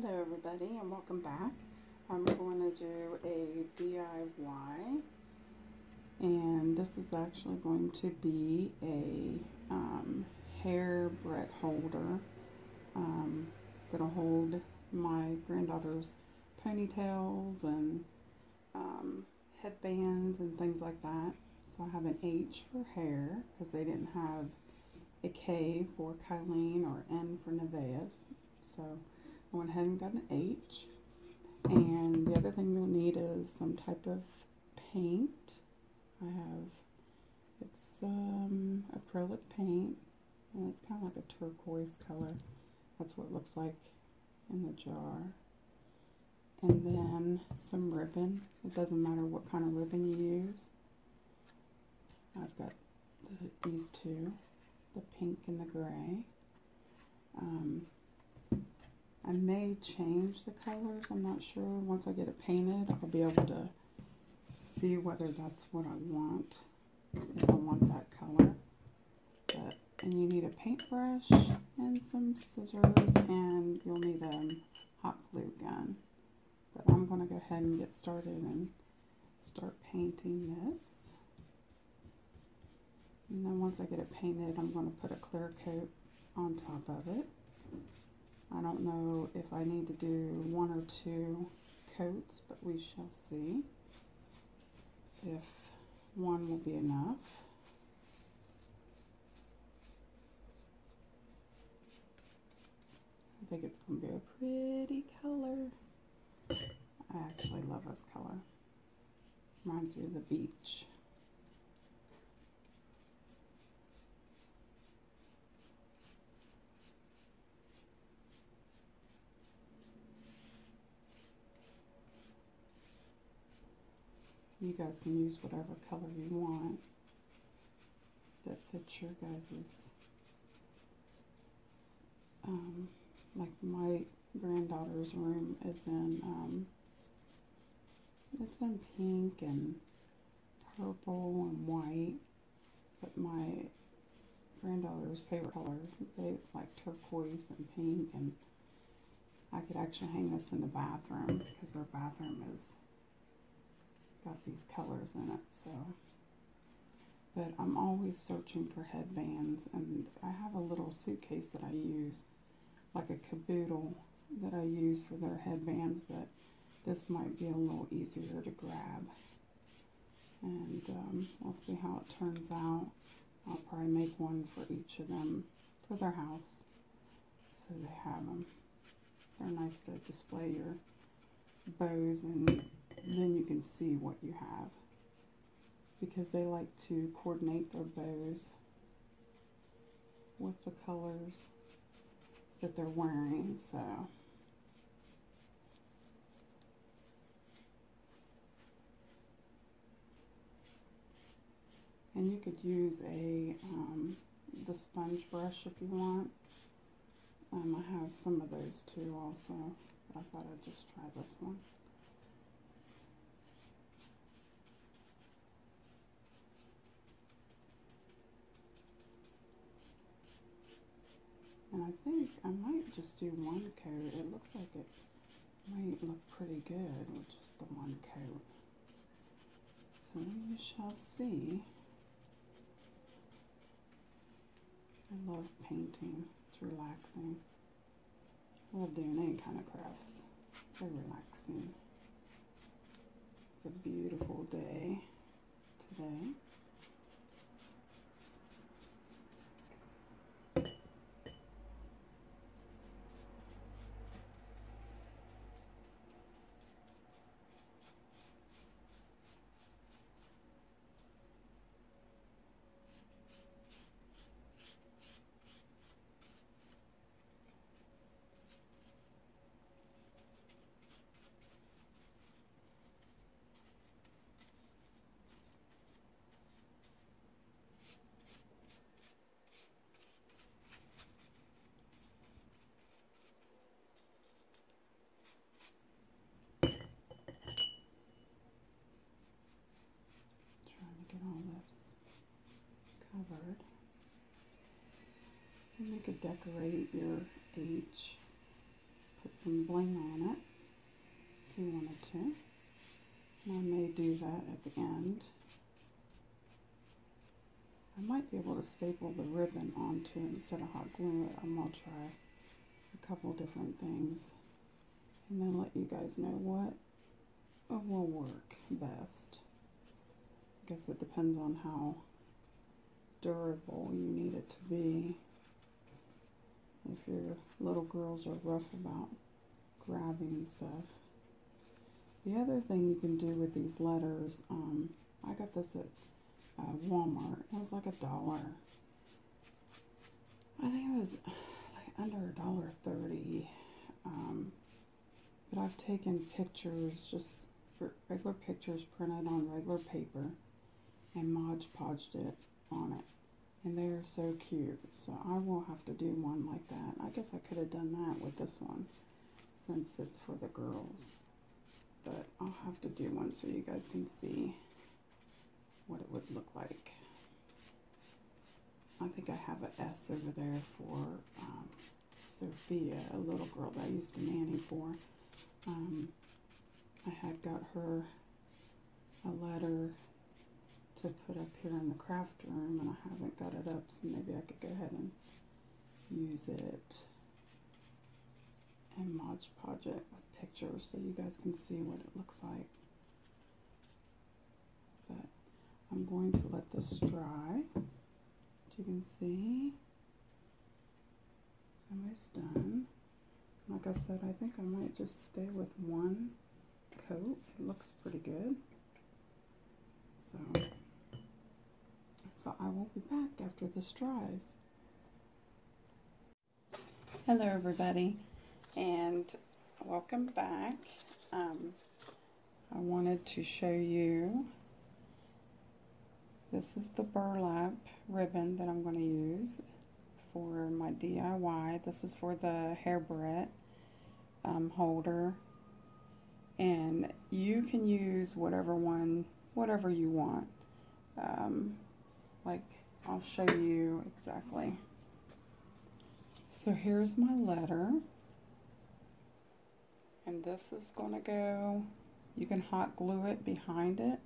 Hello everybody and welcome back. I'm going to do a DIY, and this is actually going to be a hair Brett holder that'll hold my granddaughter's ponytails and headbands and things like that. So I have an H for hair because they didn't have a K for Kylene or N for Nevaeh. So I went ahead and got an H. And the other thing you'll need is some type of paint. It's acrylic paint, and it's kind of like a turquoise color. That's what it looks like in the jar. And then some ribbon. It doesn't matter what kind of ribbon you use. I've got these two, the pink and the gray. I may change the colors, I'm not sure. Once I get it painted, I'll be able to see whether that's what I want, if I want that color. And you need a paintbrush and some scissors, and you'll need a hot glue gun. But I'm going to go ahead and get started and start painting this. And then once I get it painted, I'm going to put a clear coat on top of it. I don't know if I need to do one or two coats, but we shall see if one will be enough. I think it's going to be a pretty color. I actually love this color. Reminds me of the beach. You guys can use whatever color you want that fits your guys's. Like my granddaughter's room is in, it's in pink and purple and white, but my granddaughter's favorite color, they like turquoise and pink, and I could actually hang this in the bathroom because their bathroom is got these colors in it. So, but I'm always searching for headbands, and I have a little suitcase that I use, like a caboodle that I use for their headbands, but this might be a little easier to grab. And we'll see how it turns out. I'll probably make one for each of them for their house, so they have them. They're nice to display your bows, and then you can see what you have, because they like to coordinate their bows with the colors that they're wearing. So and you could use the sponge brush if you want. I have some of those too also. I thought I'd just try this one. And I think I might just do one coat. It looks like it might look pretty good with just the one coat. So we shall see. I love painting. It's relaxing. I love doing any kind of crafts. Very relaxing. It's a beautiful day today. Covered. And you could decorate your H, put some bling on it if you wanted to. And I may do that at the end. I might be able to staple the ribbon onto it instead of hot glue it. I'm going to try a couple different things and then let you guys know what will work best. I guess it depends on how durable you need it to be. If your little girls are rough about grabbing stuff. The other thing you can do with these letters, I got this at Walmart. It was like $1. I think it was like under $1.30. But I've taken pictures, just regular pictures printed on regular paper and Mod Podged it on it. And they're so cute. So I will have to do one like that. I guess I could have done that with this one since it's for the girls. But I'll have to do one so you guys can see what it would look like. I think I have an S over there for Sophia, a little girl that I used to nanny for. I had got her a letter to put up here in the craft room, and I haven't got it up, so maybe I could go ahead and use it and Mod Podge it with pictures so you guys can see what it looks like. But I'm going to let this dry. As you can see, it's almost done. Like I said, I think I might just stay with one coat. It looks pretty good. So I will be back after this dries. Hello everybody, and welcome back. I wanted to show you, this is the burlap ribbon that I'm going to use for my DIY. This is for the hair barrette holder, and you can use whatever you want. Like, I'll show you exactly. So here's my letter, and this is going to go, you can hot glue it behind it,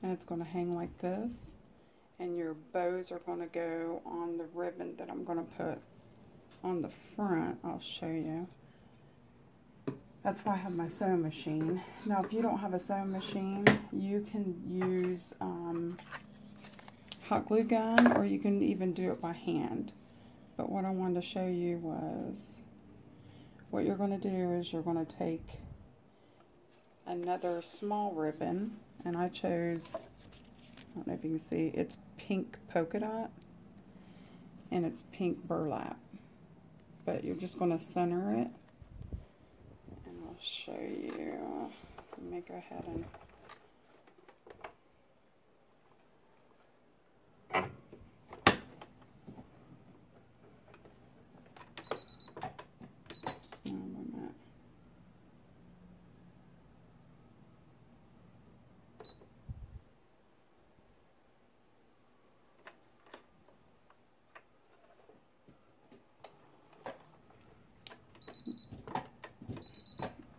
and it's going to hang like this, and your bows are going to go on the ribbon that I'm going to put on the front. I'll show you. That's why I have my sewing machine. Now, if you don't have a sewing machine, you can use hot glue gun, or you can even do it by hand. But what I wanted to show you was, what you're going to do is you're going to take another small ribbon, and I chose, I don't know if you can see, it's pink polka dot, and it's pink burlap. But you're just going to center it. Show you. Let me go ahead and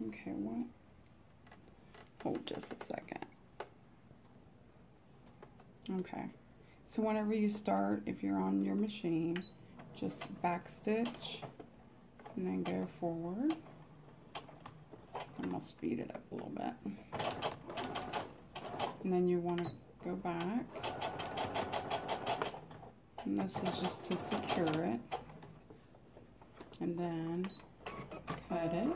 okay, what? Hold just a second. Okay, so whenever you start, if you're on your machine, just back stitch and then go forward. I'm gonna speed it up a little bit. And then you want to go back. And this is just to secure it. And then cut it.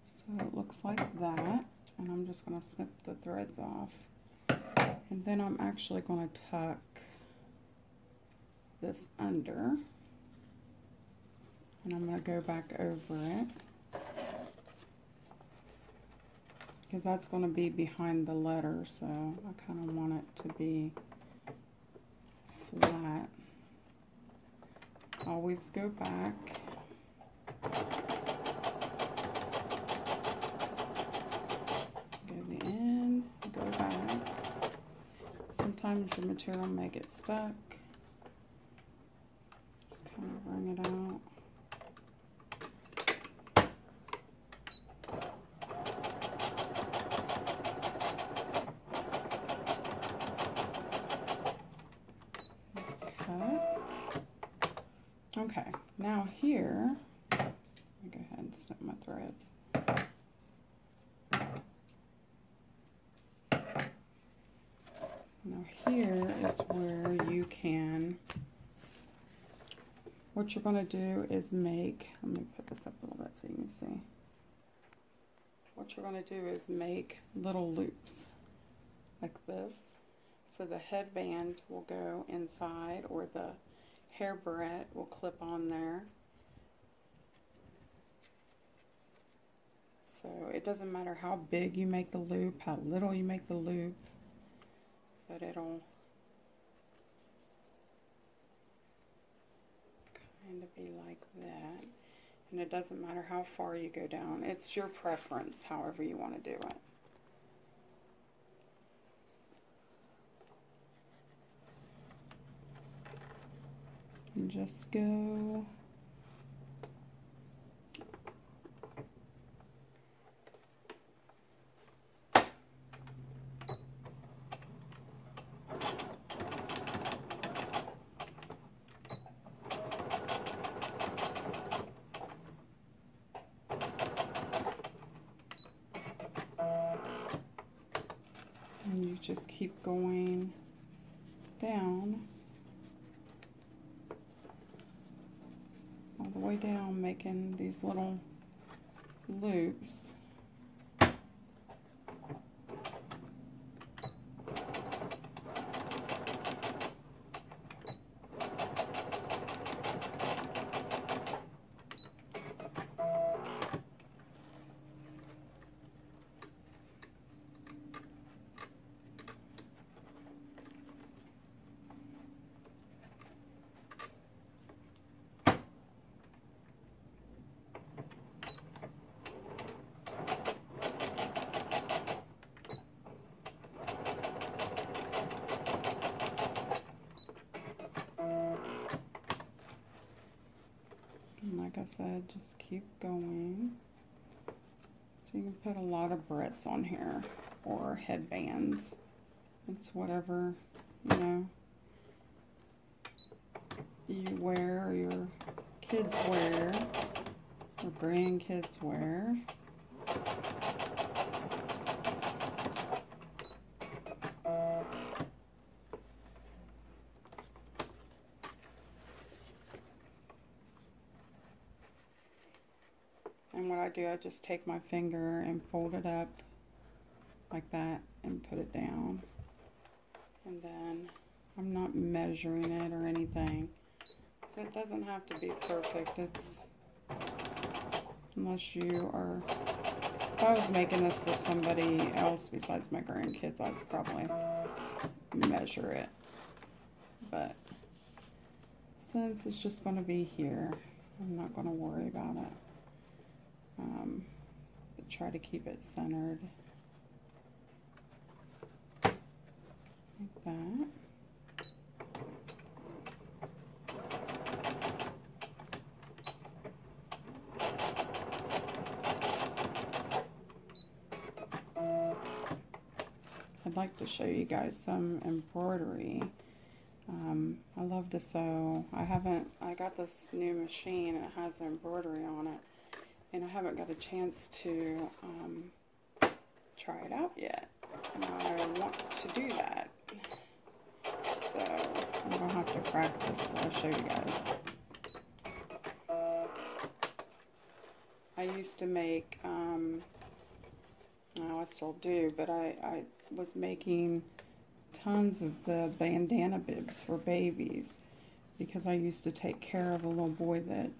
So it looks like that. And I'm just going to snip the threads off. And then I'm actually going to tuck this under. And I'm going to go back over it, because that's going to be behind the letter, so I kind of want it to be flat. Always go back. Go to the end, go back. Sometimes your material may get stuck. Just bring it out. Let's cut. Okay, now here, let me go ahead and snip my threads. Now here is where you can, what you're going to do is make, let me put this up a little bit so you can see. What you're going to do is make little loops like this. So the headband will go inside, or the hair barrette will clip on there. So it doesn't matter how big you make the loop, how little you make the loop, but it'll kind of be like that. And it doesn't matter how far you go down. It's your preference, however you want to do it. And just go and you just keep going down, all the way down, making these little loops. Like I said, just keep going. So you can put a lot of barrettes on here, or headbands. It's whatever, you know, you wear, or your kids wear, or grandkids wear. And what I do, I just take my finger and fold it up like that and put it down. And then I'm not measuring it or anything, so it doesn't have to be perfect. It's, unless you are, if I was making this for somebody else besides my grandkids, I'd probably measure it. But since it's just going to be here, I'm not going to worry about it. But try to keep it centered like that. I'd like to show you guys some embroidery. I love to sew. I got this new machine and it has embroidery on it. And I haven't got a chance to try it out yet. And I want to do that. So I'm going to have to practice while I show you guys. I used to make, well, I still do, but I was making tons of the bandana bibs for babies, because I used to take care of a little boy that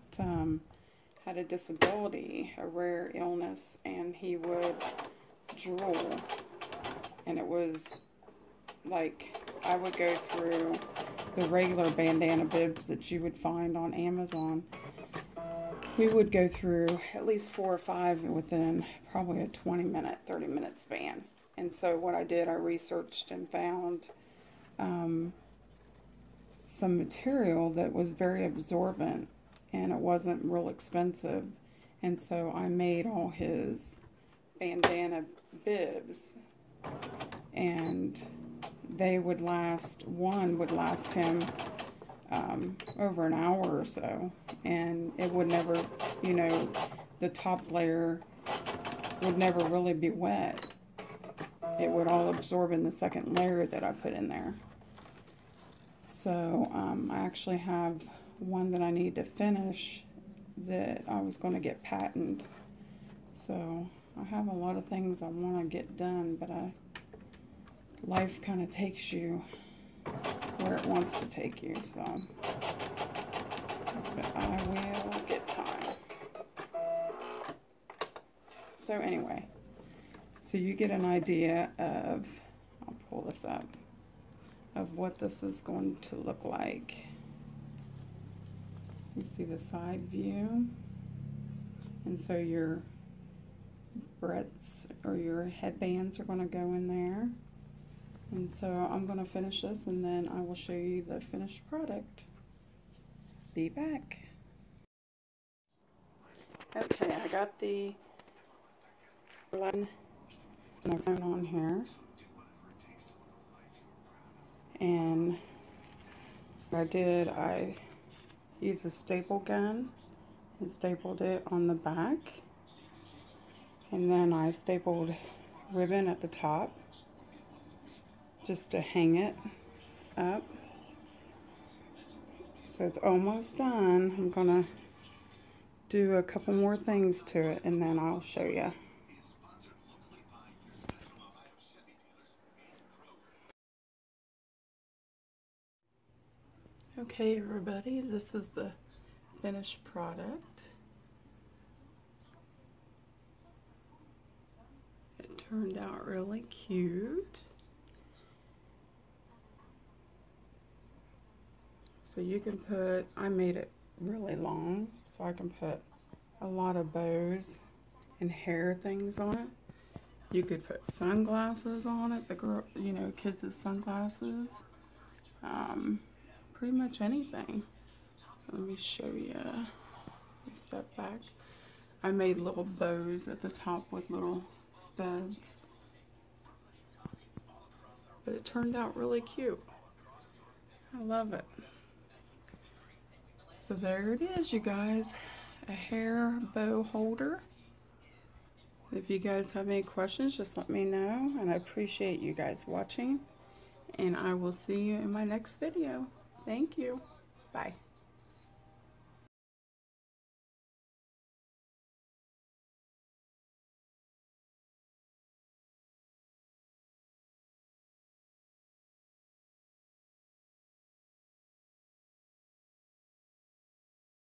had a disability, a rare illness, and he would drool. And it was like, I would go through the regular bandana bibs that you would find on Amazon. We would go through at least 4 or 5 within probably a 20-minute, 30-minute span. And so what I did, I researched and found some material that was very absorbent and it wasn't real expensive. And so I made all his bandana bibs, and they would last, one would last him over an hour or so, and it would never, you know, the top layer would never really be wet. It would all absorb in the second layer that I put in there. So I actually have one that I need to finish that I was going to get patented. So I have a lot of things I want to get done, but life kind of takes you where it wants to take you. So, but I will get time. So anyway, so you get an idea of, I'll pull this up, of what this is going to look like. You see the side view, and so your barrettes or your headbands are going to go in there. And so I'm going to finish this, and then I will show you the finished product. Be back. Okay, I got the one on here, and what I used a staple gun and stapled it on the back, and then I stapled ribbon at the top just to hang it up. So it's almost done. I'm gonna do a couple more things to it, and then I'll show you. Okay, everybody, this is the finished product. It turned out really cute. So you can put, I made it really long, so I can put a lot of bows and hair things on it. You could put sunglasses on it, the girl, you know, kids with sunglasses. Pretty much anything. Let me show you. Step back. I made little bows at the top with little studs. But it turned out really cute. I love it. So there it is, you guys. A hair bow holder. If you guys have any questions, just let me know. And I appreciate you guys watching. And I will see you in my next video. Thank you. Bye.